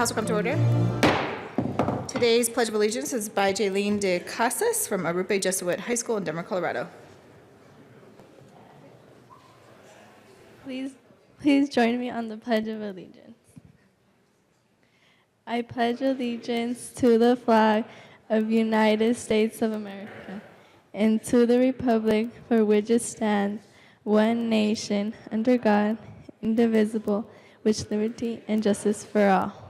House will come to order. Today's Pledge of Allegiance is by Jaylene de Casas from Arupe Jesuit High School in Denver, Colorado. Please join me on the Pledge of Allegiance. I pledge allegiance to the flag of the United States of America and to the republic for which it stands, one nation, under God, indivisible, with liberty and justice for all.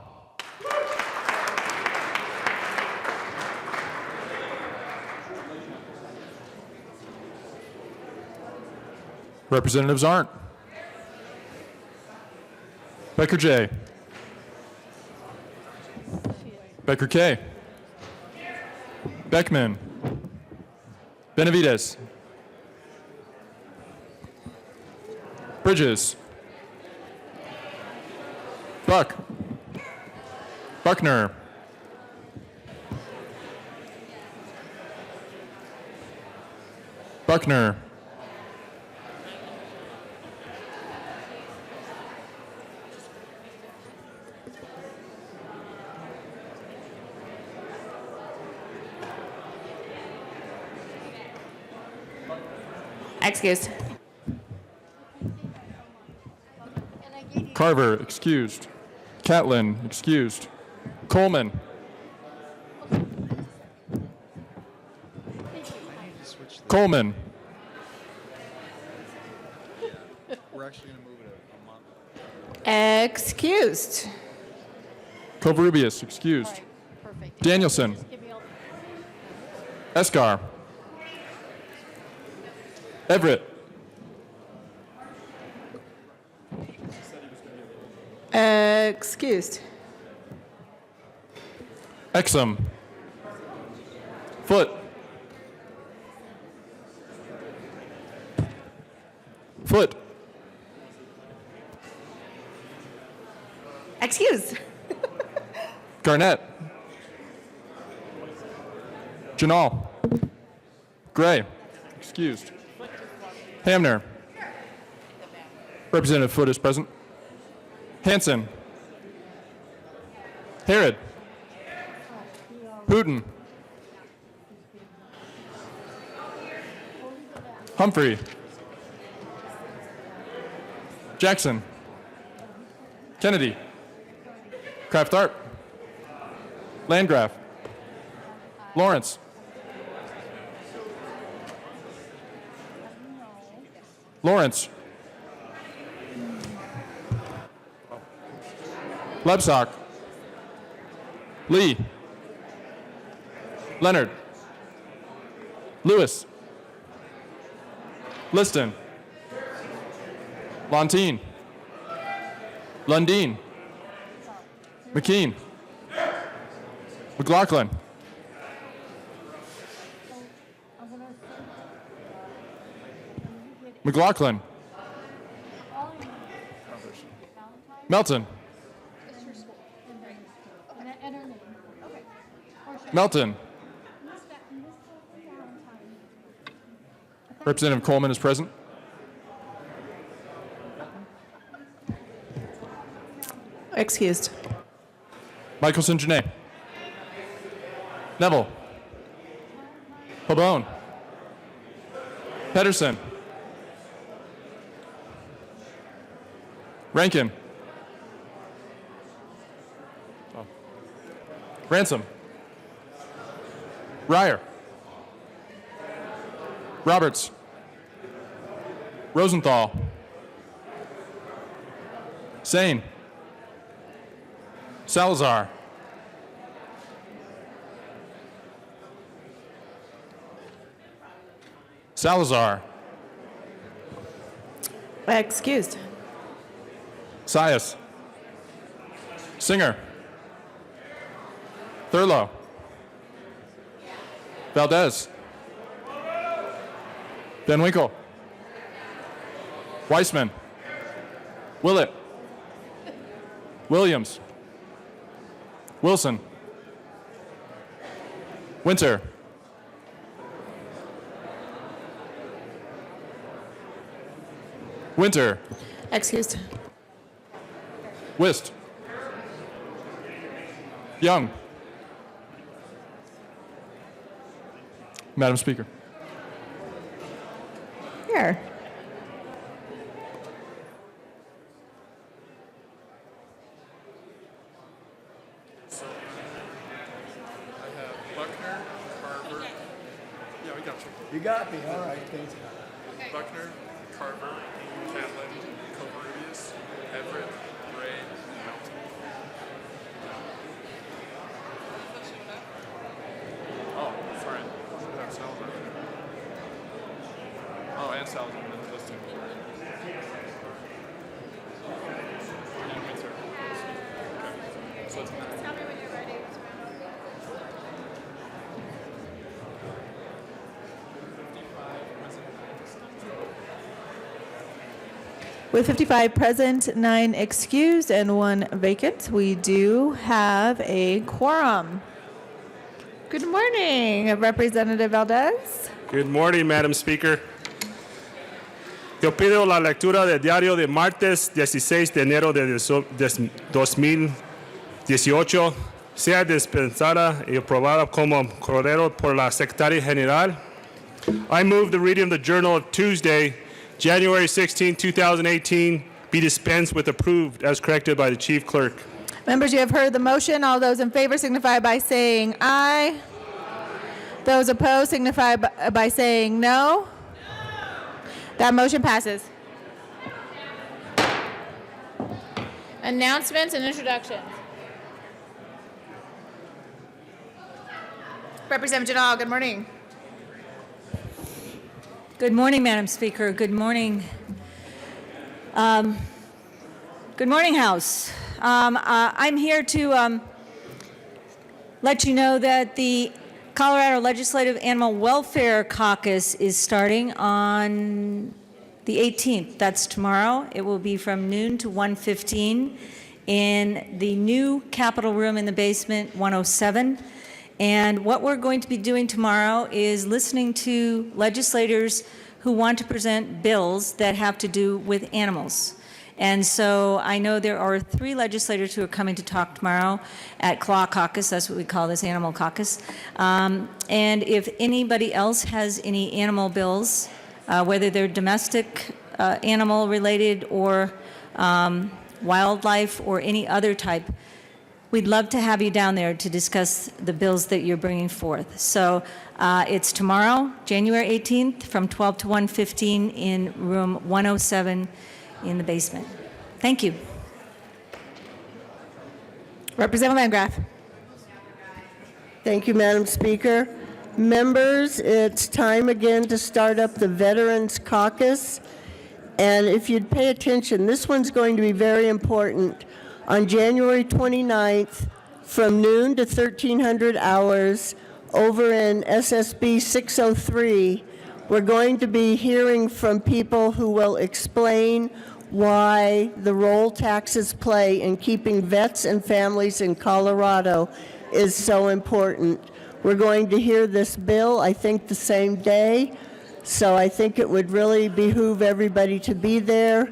Representatives aren't. Becker J. Becker K. Beckman. Benavides. Bridges. Buck. Buckner. Buckner. Excused. Carver, excused. Catlin, excused. Coleman. Coleman. We're actually going to move it a month. Excused. Covarrubias, excused. Danielson. Escar. Everett. Excused. Exum. Foot. Foot. Excused. Garnett. Janal. Gray. Excused. Hamner. Representative Foot is present. Hanson. Herod. Hooten. Humphrey. Jackson. Kennedy. Kraft Art. Landgraf. Lawrence. Lawrence. Lebsock. Lee. Leonard. Lewis. Liston. Lontine. Lundeen. McKean. McLaughlin. McLaughlin. Melton. Melton. Representative Coleman is present. Excused. Michelson Janae. Neville. Pabon. Pedersen. Rankin. Ransom. Ryer. Roberts. Rosenthal. Sane. Salazar. Salazar. Excused. Sias. Singer. Thurlow. Valdez. Van Winkle. Weissman. Willett. Williams. Wilson. Winter. Winter. Excused. Wist. Young. Madam Speaker. Here. I have Buckner, Carver. Yeah, we got you. You got me. All right. Thanks. Buckner, Carver, Catlin, Covarrubias, Everett, Gray, Melton. Oh, sorry. Should have Salazar. Oh, and Salazar. Those two. And Windsor. Okay. So it's nine. With 55 present, 9 excused, and 1 vacant, we do have a quorum. Good morning, Representative Valdez. Good morning, Madam Speaker. Yo pido la lectura del diario de martes 16 de enero de 2018 sea dispensada y aprobada como correo por la Secretaria General. I move the reading of the Journal of Tuesday, January 16, 2018, be dispensed with approved as corrected by the Chief Clerk. Members, you have heard the motion. All those in favor signify by saying aye. Those opposed signify by saying no. That motion passes. Announcements and introductions. Representative Janal, good morning. Good morning, Madam Speaker. Good morning. Good morning, House. I'm here to let you know that the Colorado Legislative Animal Welfare Caucus is starting on the 18th. That's tomorrow. It will be from noon to 1:15 in the new Capitol Room in the basement, 107. And what we're going to be doing tomorrow is listening to legislators who want to present bills that have to do with animals. And so I know there are 3 legislators who are coming to talk tomorrow at Claw Caucus. That's what we call this, Animal Caucus. And if anybody else has any animal bills, whether they're domestic animal related or wildlife or any other type, we'd love to have you down there to discuss the bills that you're bringing forth. So it's tomorrow, January 18th, from 12 to 1:15 in room 107 in the basement. Thank you. Representative Landgraf. Thank you, Madam Speaker. Members, it's time again to start up the Veterans Caucus. And if you'd pay attention, this one's going to be very important. On January 29th, from noon to 1300 hours, over in SSB 603, we're going to be hearing from people who will explain why the role taxes play in keeping vets and families in Colorado is so important. We're going to hear this bill, I think, the same day, so I think it would really behoove everybody to be there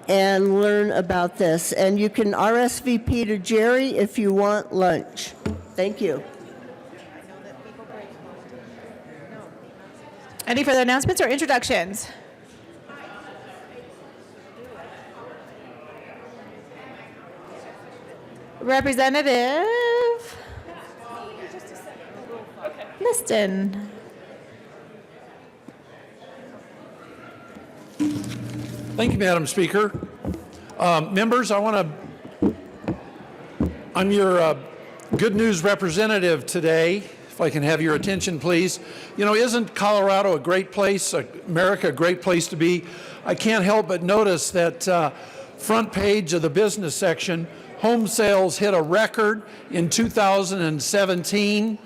and learn about this. And you can RSVP to Jerry if you want lunch. Thank you. Any further announcements or introductions? Representative Liston. Thank you, Madam Speaker. Members, I'm your good news representative today. If I can have your attention, please. You know, isn't Colorado a great place, America a great place to be? I can't help but notice that front page of the business section, home sales hit a record in 2017.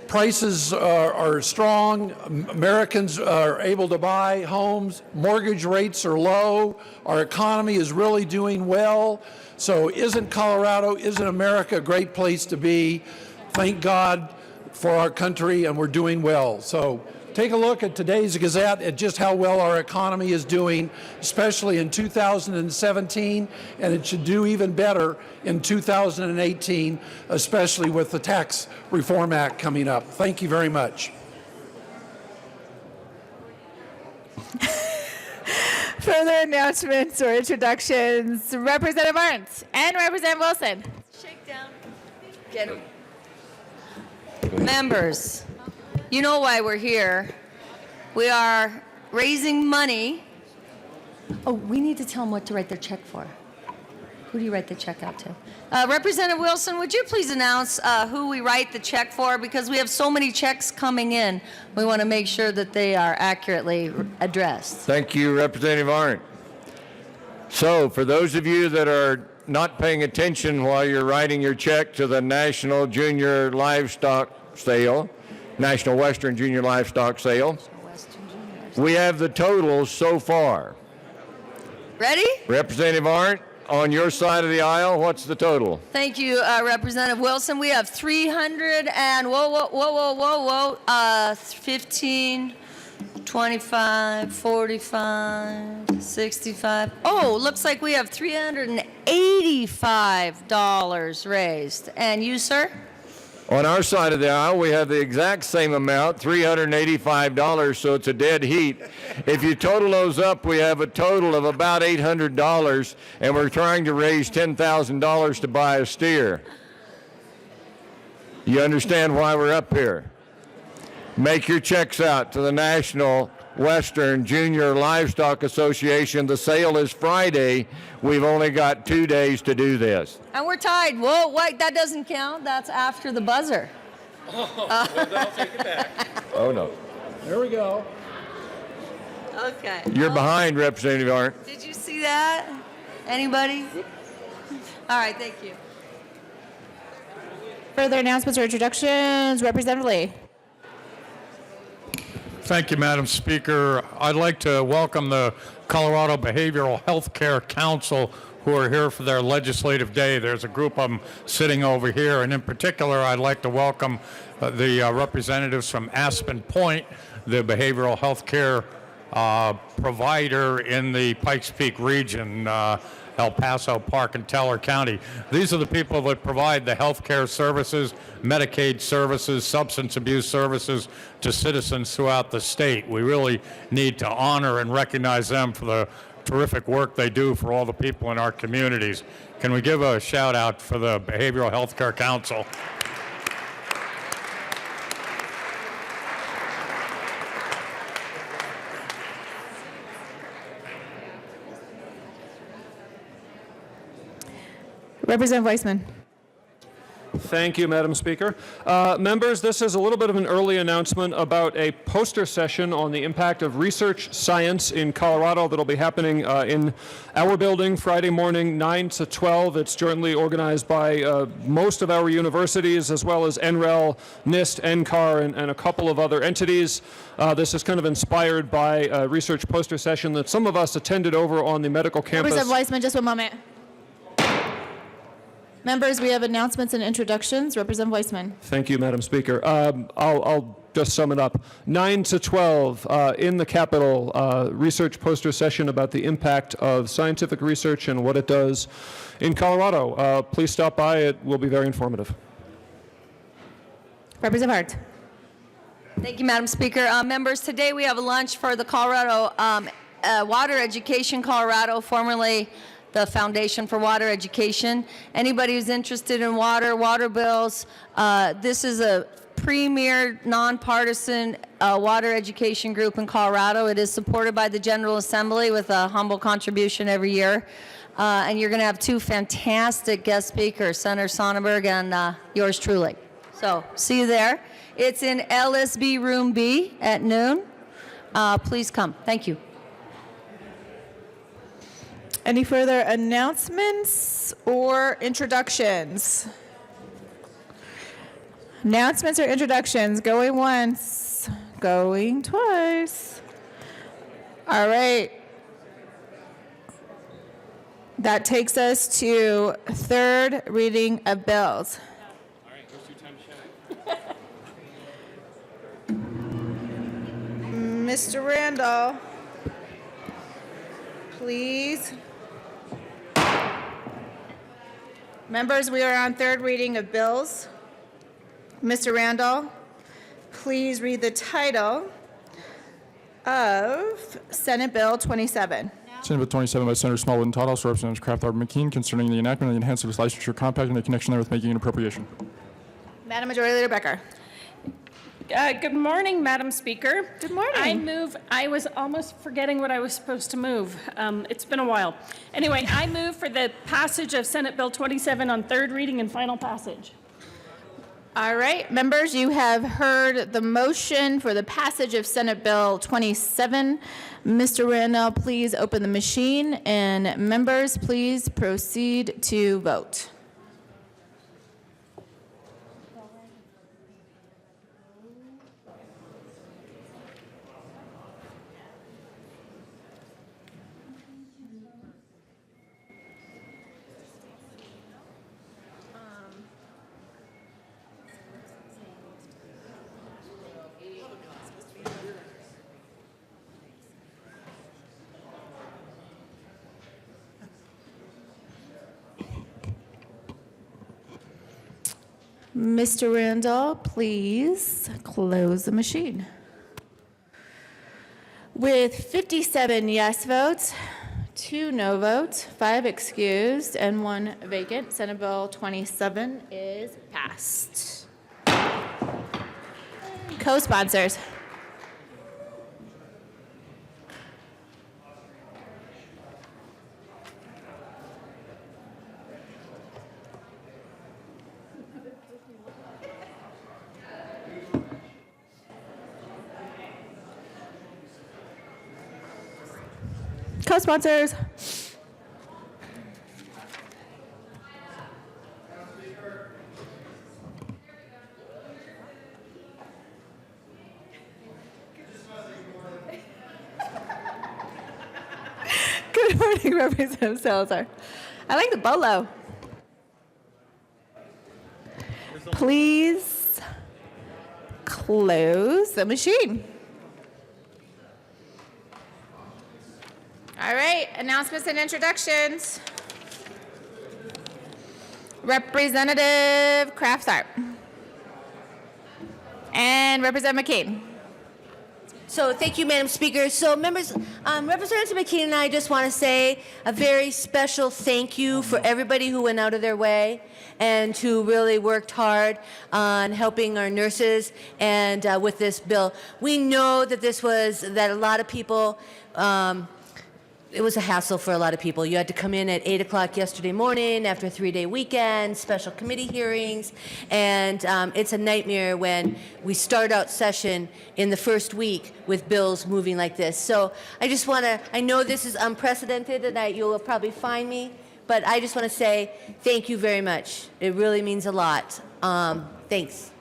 Prices are strong. Americans are able to buy homes. Mortgage rates are low. Our economy is really doing well. So isn't America a great place to be? Thank God for our country, and we're doing well. So take a look at today's Gazette at just how well our economy is doing, especially in 2017, and it should do even better in 2018, especially with the Tax Reform Act coming up. Thank you very much. Further announcements or introductions, Representative Arndt and Representative Wilson. Shakedown. Get him. Members, you know why we're here. We are raising money. Oh, we need to tell them what to write their check for. Who do you write the check out to? Representative Wilson, would you please announce who we write the check for? Because we have so many checks coming in. We want to make sure that they are accurately addressed. Thank you, Representative Arndt. So, for those of you that are not paying attention while you're writing your check to the National Junior Livestock Sale, National Western Junior Livestock Sale, we have the totals so far. Ready? Representative Arndt, on your side of the aisle, what's the total? Thank you, Representative Wilson. We have 300 and 15, 25, 45, 65. Oh, looks like we have $385 raised. And you, sir? On our side of the aisle, we have the exact same amount, $385, so it's a dead heat. If you total those up, we have a total of about $800, and we're trying to raise $10,000 to buy a steer. You understand why we're up here? Make your checks out to the National Western Junior Livestock Association. The sale is Friday. We've only got 2 days to do this. And we're tied. Whoa, wait, that doesn't count. That's after the buzzer. Well, then I'll take it back. Oh, no. There we go. Okay. You're behind, Representative Arndt. Did you see that? Anybody? All right, thank you. Further announcements or introductions, Representative Lee. Thank you, Madam Speaker. I'd like to welcome the Colorado Behavioral Health Care Council who are here for their legislative day. There's a group of them sitting over here, and in particular, I'd like to welcome the representatives from Aspen Point, the behavioral health care provider in the Pikes Peak region, El Paso, Park, and Teller County. These are the people that provide the health care services, Medicaid services, substance abuse services to citizens throughout the state. We really need to honor and recognize them for the terrific work they do for all the people in our communities. Can we give a shout out for the Behavioral Health Care Council? Representative Weissman. Thank you, Madam Speaker. Members, this is a little bit of an early announcement about a poster session on the impact of research science in Colorado that will be happening in our building Friday morning, 9 to 12. It's jointly organized by most of our universities, as well as NREL, NIST, NCAR, and a couple of other entities. This is kind of inspired by a research poster session that some of us attended over on the medical campus. Representative Weissman, just one moment. Members, we have announcements and introductions. Representative Weissman. Thank you, Madam Speaker. I'll just sum it up. 9 to 12 in the Capitol, research poster session about the impact of scientific research and what it does in Colorado. Please stop by. It will be very informative. Representative Hart. Thank you, Madam Speaker. Members, today we have a lunch for the Colorado Water Education Colorado, formerly the Foundation for Water Education. Anybody who's interested in water bills, this is a premier nonpartisan water education group in Colorado. It is supported by the General Assembly with a humble contribution every year. And you're going to have two fantastic guest speakers, Senator Sonnenberg and yours truly. So see you there. It's in LSB Room B at noon. Please come. Thank you. Any further announcements or introductions? Announcements or introductions? Going once, going twice. All right. That takes us to third reading of bills. All right, where's your time to shine? Mr. Randall, please. Members, we are on third reading of bills. Mr. Randall, please read the title of Senate Bill 27. Senate Bill 27 by Senator Smallwood and Todd, also Representatives Kraft, Arbor, McKean, concerning the enactment of the Enhanced Service Licensure Compact and the connection there with making an appropriation. Madam Majority Leader Becker. Good morning, Madam Speaker. Good morning. I was almost forgetting what I was supposed to move. It's been a while. Anyway, I move for the passage of Senate Bill 27 on third reading and final passage. All right, members, you have heard the motion for the passage of Senate Bill 27. Mr. Randall, please open the machine, and members, please proceed to vote. Mr. Randall, please close the machine. With 57 yes votes, 2 no votes, 5 excused, and 1 vacant, Senate Bill 27 is passed. Co-sponsors. Co-sponsors. Good morning, Representative Salazar. I like the bolo. Please close the machine. All right, announcements and introductions. Representative Kraft-Sart. And Representative McCain. So thank you, Madam Speaker. So members, Representative McKean and I just want to say a very special thank you for everybody who went out of their way and who really worked hard on helping our nurses and with this bill. We know that that a lot of people, it was a hassle for a lot of people. You had to come in at 8 o'clock yesterday morning after a 3-day weekend, special committee hearings, and it's a nightmare when we start out session in the first week with bills moving like this. So I just want to, I know this is unprecedented and you'll probably find me, but I just want to say thank you very much. It really means a lot. Thanks.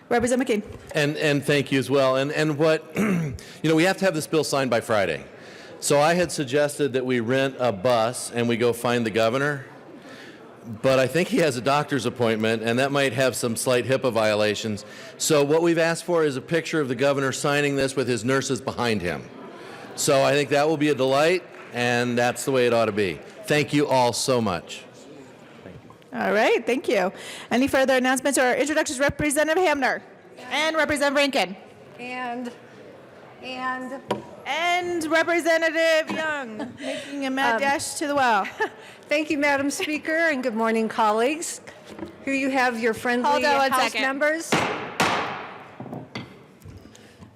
Representative McCain. And thank you as well. And what, we have to have this bill signed by Friday. So I had suggested that we rent a bus and we go find the governor, but I think he has a doctor's appointment and that might have some slight HIPAA violations. So what we've asked for is a picture of the governor signing this with his nurses behind him. So I think that will be a delight, and that's the way it ought to be. Thank you all so much. All right, thank you. Any further announcements or introductions? Representative Hamner and Representative Rankin. And Representative Young, making a mad dash to the well. Thank you, Madam Speaker, and good morning, colleagues. Here you have your friendly House members.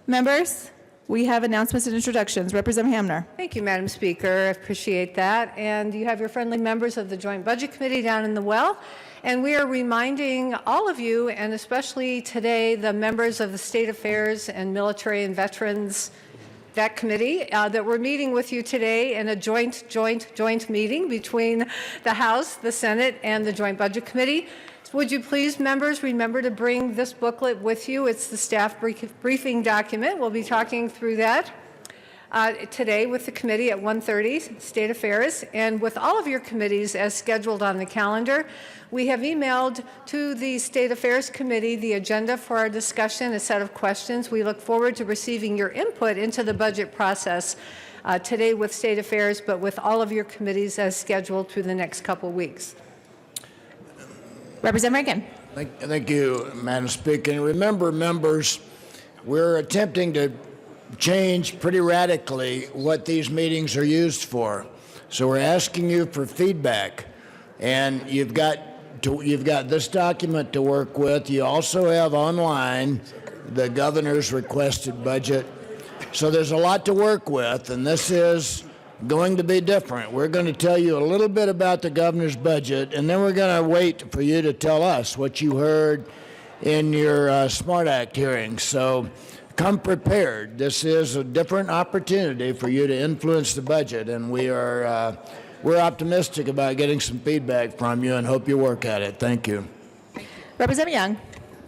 Members, we have announcements and introductions. Representative Hamner. Thank you, Madam Speaker. I appreciate that. And you have your friendly members of the Joint Budget Committee down in the well. And we are reminding all of you, and especially today, the members of the State Affairs and Military and Veterans, that committee, that we're meeting with you today in a joint meeting between the House, the Senate, and the Joint Budget Committee. Would you please, members, remember to bring this booklet with you? It's the staff briefing document. We'll be talking through that. today with the committee at 1:30, State Affairs, and with all of your committees as scheduled on the calendar. We have emailed to the State Affairs Committee the agenda for our discussion, a set of questions. We look forward to receiving your input into the budget process today with State Affairs, but with all of your committees as scheduled through the next couple weeks. Representative Rankin. Thank you, Madam Speaker. And remember, members, we're attempting to change pretty radically what these meetings are used for. So we're asking you for feedback, and you've got this document to work with. You also have online the governor's requested budget. So there's a lot to work with, and this is going to be different. We're going to tell you a little bit about the governor's budget, and then we're going to wait for you to tell us what you heard in your SMART Act hearings. So come prepared. This is a different opportunity for you to influence the budget, and we're optimistic about getting some feedback from you and hope you work at it. Thank you. Representative Young.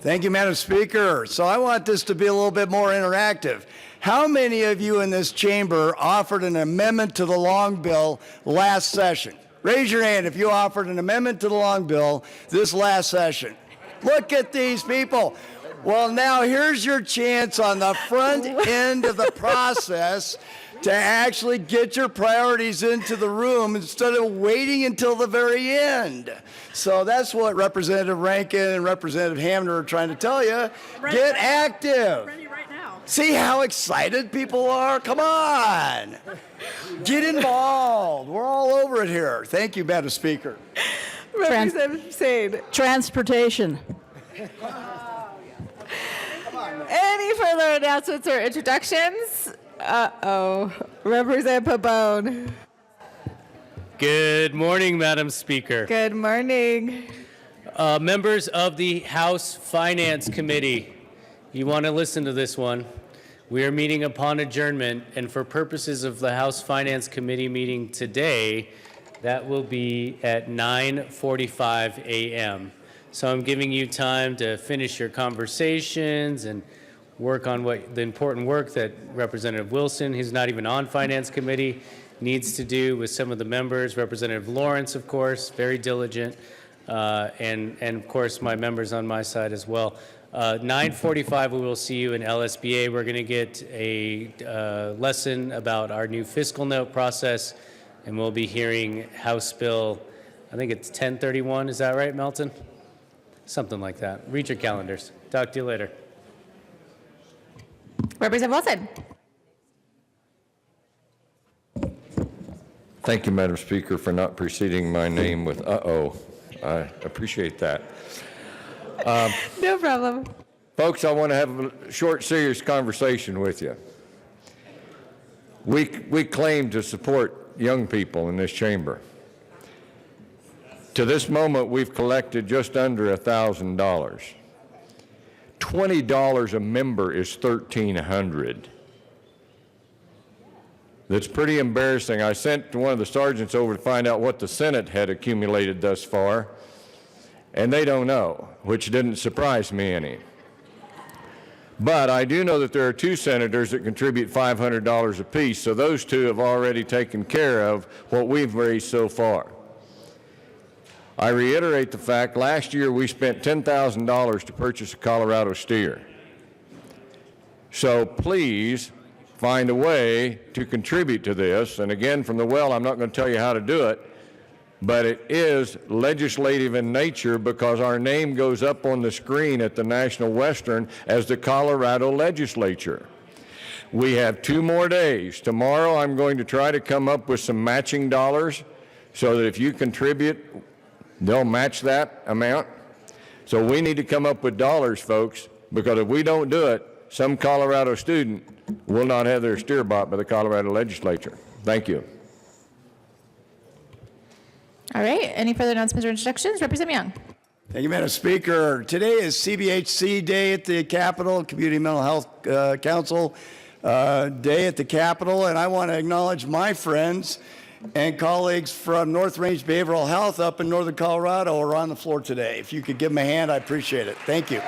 Thank you, Madam Speaker. So I want this to be a little bit more interactive. How many of you in this chamber offered an amendment to the long bill last session? Raise your hand if you offered an amendment to the long bill this last session. Look at these people. Well, now here's your chance on the front end of the process to actually get your priorities into the room instead of waiting until the very end. So that's what Representative Rankin and Representative Hamner are trying to tell you. Get active. Ready right now. See how excited people are? Come on. Get involved. We're all over it here. Thank you, Madam Speaker. Representative Hussain. Transportation. Any further announcements or introductions? Representative Pabon. Good morning, Madam Speaker. Good morning. Members of the House Finance Committee, you want to listen to this one. We are meeting upon adjournment, and for purposes of the House Finance Committee meeting today, that will be at 9:45 a.m. So I'm giving you time to finish your conversations and work on the important work that Representative Wilson, who's not even on Finance Committee, needs to do with some of the members. Representative Lawrence, of course, very diligent, and of course my members on my side as well. 9:45, we will see you in LSBA. We're going to get a lesson about our new fiscal note process, and we'll be hearing House Bill, I think it's 1031. Is that right, Melton? Something like that. Read your calendars. Talk to you later. Representative Wilson. Thank you, Madam Speaker, for not preceding my name with uh-oh. I appreciate that. No problem. Folks, I want to have a short, serious conversation with you. We claim to support young people in this chamber. To this moment, we've collected just under $1,000. $20 a member is $1,300. That's pretty embarrassing. I sent one of the sergeants over to find out what the Senate had accumulated thus far, and they don't know, which didn't surprise me any. But I do know that there are two senators that contribute $500 apiece, so those two have already taken care of what we've raised so far. I reiterate the fact, last year we spent $10,000 to purchase a Colorado steer. So please find a way to contribute to this. And again, from the well, I'm not going to tell you how to do it, but it is legislative in nature because our name goes up on the screen at the National Western as the Colorado Legislature. We have 2 more days. Tomorrow I'm going to try to come up with some matching dollars so that if you contribute, they'll match that amount. So we need to come up with dollars, folks, because if we don't do it, some Colorado student will not have their steer bought by the Colorado Legislature. Thank you. All right. Any further announcements or introductions? Representative Young. Thank you, Madam Speaker. Today is CBHC Day at the Capitol, Community Mental Health Council Day at the Capitol, and I want to acknowledge my friends and colleagues from North Range Behavioral Health up in northern Colorado are on the floor today. If you could give them a hand, I appreciate it. Thank you.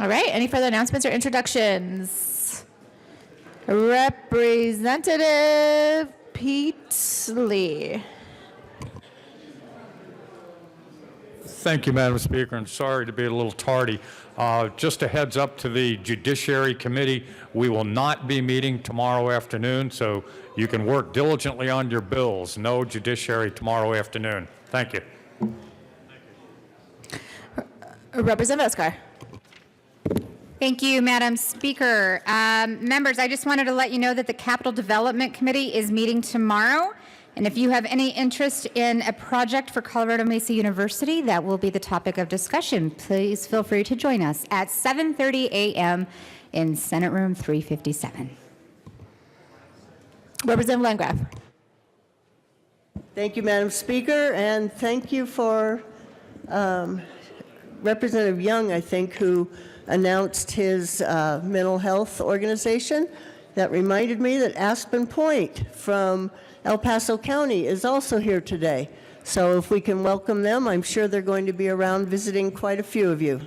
All right, any further announcements or introductions? Representative Pete Lee. Thank you, Madam Speaker, and sorry to be a little tardy. Just a heads up to the Judiciary Committee, we will not be meeting tomorrow afternoon, so you can work diligently on your bills. No Judiciary tomorrow afternoon. Thank you. Representative Oscar. Thank you, Madam Speaker. Members, I just wanted to let you know that the Capital Development Committee is meeting tomorrow. And if you have any interest in a project for Colorado Mesa University, that will be the topic of discussion. Please feel free to join us at 7:30 a.m. in Senate Room 357. Representative Landgraf. Thank you, Madam Speaker, and thank you for Representative Young, I think, who announced his mental health organization. That reminded me that Aspen Point from El Paso County is also here today. So if we can welcome them, I'm sure they're going to be around visiting quite a few of you.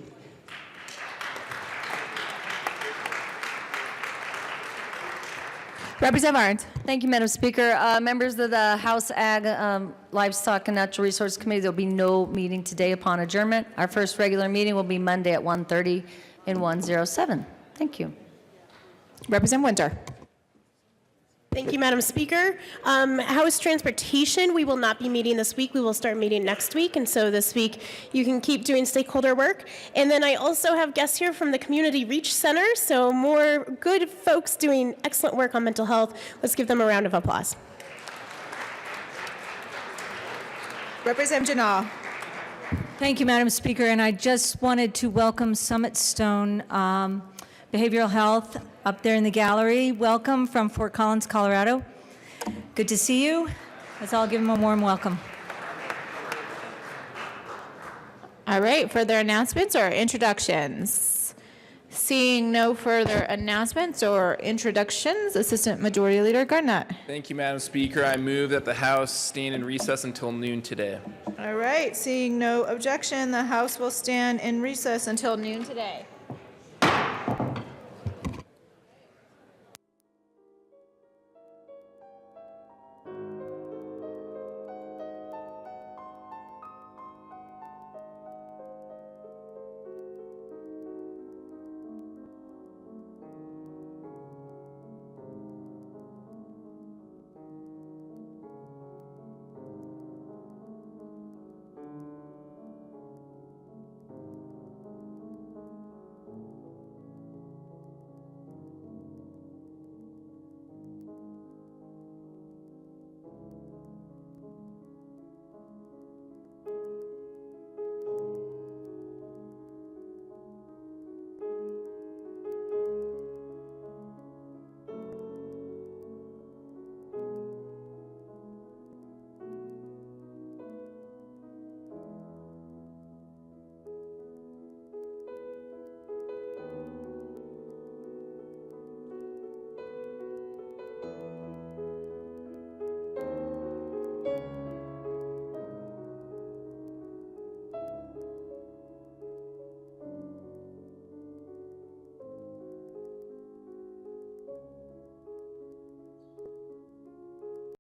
Representative Arndt. Thank you, Madam Speaker. Members of the House Ag, Livestock, and Natural Resources Committee, there will be no meeting today upon adjournment. Our first regular meeting will be Monday at 1:30 in 107. Thank you. Representative Winter. Thank you, Madam Speaker. House Transportation, we will not be meeting this week. We will start meeting next week. And so this week, you can keep doing stakeholder work. And then I also have guests here from the Community Reach Center. So more good folks doing excellent work on mental health. Let's give them a round of applause. Representative Janal. Thank you, Madam Speaker. And I just wanted to welcome Summit Stone Behavioral Health up there in the gallery. Welcome from Fort Collins, Colorado. Good to see you. Let's all give them a warm welcome. All right, further announcements or introductions? Seeing no further announcements or introductions, Assistant Majority Leader Garnett. Thank you, Madam Speaker. I move that the House stand in recess until noon today. All right, seeing no objection, the House will stand in recess until noon today.